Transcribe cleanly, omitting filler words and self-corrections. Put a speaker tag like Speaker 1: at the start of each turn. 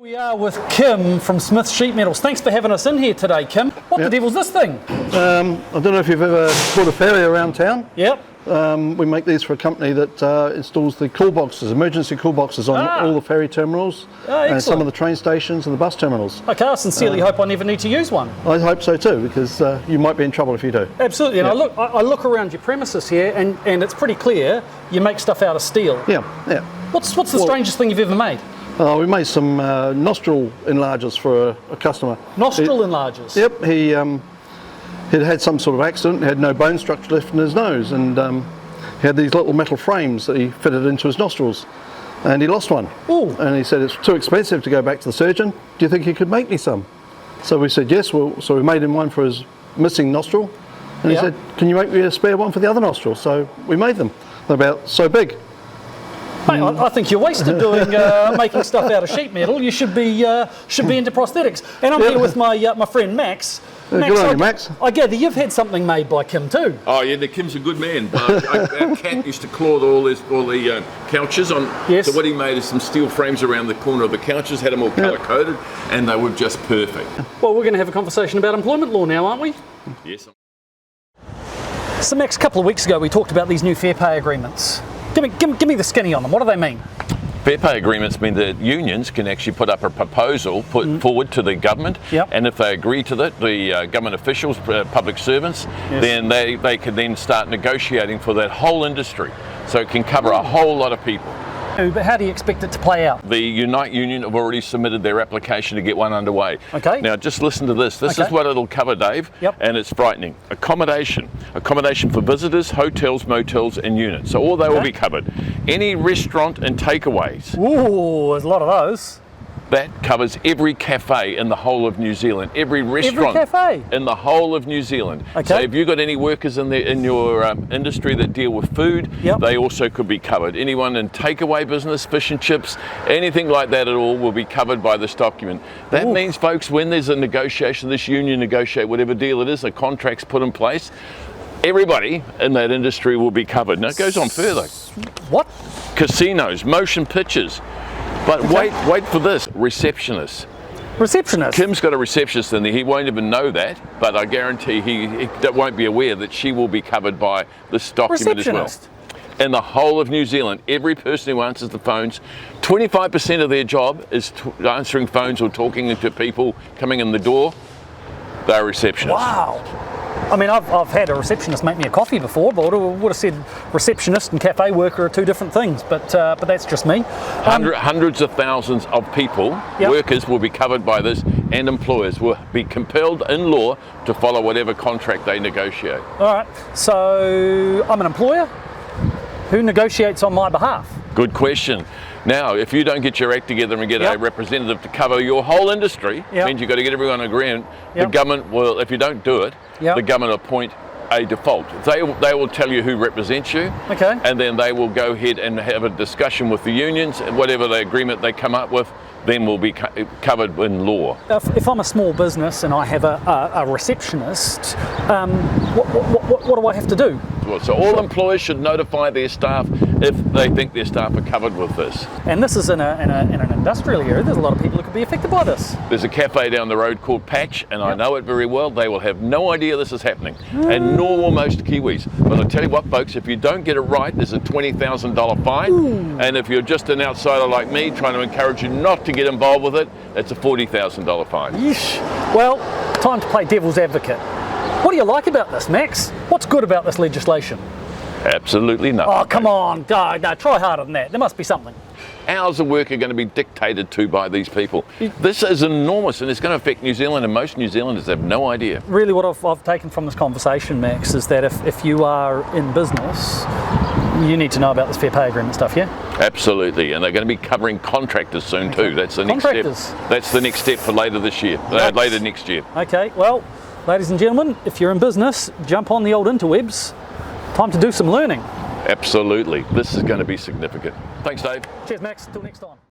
Speaker 1: We are with Kim from Smith's Sheetmetals. Thanks for having us in here today, Kim. What the devil's this thing?
Speaker 2: I don't know if you've ever caught a ferry around town.
Speaker 1: Yep.
Speaker 2: We make these for a company that installs the call boxes, emergency call boxes on all the ferry terminals and some of the train stations and the bus terminals.
Speaker 1: Okay, I sincerely hope I never need to use one.
Speaker 2: I hope so too, because you might be in trouble if you do.
Speaker 1: Absolutely, and I look around your premises here and it's pretty clear you make stuff out of steel.
Speaker 2: Yeah.
Speaker 1: What's the strangest thing you've ever made?
Speaker 2: We made some nostril enlargers for a customer.
Speaker 1: Nostril enlargers?
Speaker 2: Yep, he'd had some sort of accident, had no bone structure left in his nose, and he had these little metal frames that he fitted into his nostrils, and he lost one.
Speaker 1: Ooh.
Speaker 2: And he said it's too expensive to go back to the surgeon. Do you think he could make me some? So we said yes. So we made him one for his missing nostril, and he said, can you make me a spare one for the other nostril? So we made them. They're about so big.
Speaker 1: Hey, I think you're wasted doing making stuff out of sheet metal. You should be into prosthetics. And I'm here with my friend Max.
Speaker 2: Good on you, Max.
Speaker 1: I gather you've had something made by Kim too.
Speaker 3: Oh yeah, Kim's a good man. Our cat used to claw all the couches on.
Speaker 1: Yes.
Speaker 3: So what he made is some steel frames around the corner of the couches, had them all colour coded, and they were just perfect.
Speaker 1: Well, we're going to have a conversation about employment law now, aren't we?
Speaker 3: Yes.
Speaker 1: So Max, a couple of weeks ago we talked about these new fair pay agreements. Give me the skinny on them. What do they mean?
Speaker 3: Fair pay agreements mean that unions can actually put up a proposal, put forward to the government, and if they agree to that, the government officials, public servants, then they can then start negotiating for that whole industry. So it can cover a whole lot of people.
Speaker 1: But how do you expect it to play out?
Speaker 3: The Unite Union have already submitted their application to get one underway.
Speaker 1: Okay.
Speaker 3: Now just listen to this. This is what it'll cover, Dave, and it's frightening. Accommodation for visitors, hotels, motels and units. So all they will be covered. Any restaurant and takeaways.
Speaker 1: Ooh, there's a lot of those.
Speaker 3: That covers every cafe in the whole of New Zealand, every restaurant in the whole of New Zealand.
Speaker 1: Okay.
Speaker 3: So if you've got any workers in your industry that deal with food, they also could be covered. Anyone in takeaway business, fish and chips, anything like that at all will be covered by this document. That means, folks, when there's a negotiation, this union negotiate whatever deal it is, a contract's put in place, everybody in that industry will be covered. Now it goes on further.
Speaker 1: What?
Speaker 3: Casinos, motion pictures. But wait for this, receptionists.
Speaker 1: Receptionist?
Speaker 3: Kim's got a receptionist in there. He won't even know that, but I guarantee he won't be aware that she will be covered by this document as well. In the whole of New Zealand, every person who answers the phones, 25% of their job is answering phones or talking to people coming in the door. They're receptionists.
Speaker 1: Wow. I mean, I've had a receptionist make me a coffee before, but I would have said receptionist and cafe worker are two different things, but that's just me.
Speaker 3: Hundreds of thousands of people, workers, will be covered by this, and employers will be compelled in law to follow whatever contract they negotiate.
Speaker 1: All right, so I'm an employer. Who negotiates on my behalf?
Speaker 3: Good question. Now, if you don't get your act together and get a representative to cover your whole industry, means you've got to get everyone in agreement. The government will, if you don't do it, the government will appoint a default. They will tell you who represents you, and then they will go ahead and have a discussion with the unions, and whatever the agreement they come up with, then will be covered in law.
Speaker 1: If I'm a small business and I have a receptionist, what do I have to do?
Speaker 3: So all employers should notify their staff if they think their staff are covered with this.
Speaker 1: And this is in an industrial area. There's a lot of people who could be affected by this.
Speaker 3: There's a cafe down the road called Patch, and I know it very well. They will have no idea this is happening, and nor will most Kiwis. But I'll tell you what, folks, if you don't get it right, there's a $20,000 fine. And if you're just an outsider like me trying to encourage you not to get involved with it, it's a $40,000 fine.
Speaker 1: Yeesh. Well, time to play devil's advocate. What do you like about this, Max? What's good about this legislation?
Speaker 3: Absolutely nothing.
Speaker 1: Oh, come on. No, try harder than that. There must be something.
Speaker 3: Hours of work are going to be dictated to by these people. This is enormous, and it's going to affect New Zealand, and most New Zealanders have no idea.
Speaker 1: Really, what I've taken from this conversation, Max, is that if you are in business, you need to know about this fair pay agreement stuff, yeah?
Speaker 3: Absolutely, and they're going to be covering contractors soon too. That's the next step. That's the next step for later this year, later next year.
Speaker 1: Okay, well, ladies and gentlemen, if you're in business, jump on the old interwebs. Time to do some learning.
Speaker 3: Absolutely. This is going to be significant. Thanks, Dave.
Speaker 1: Cheers, Max. Till next time.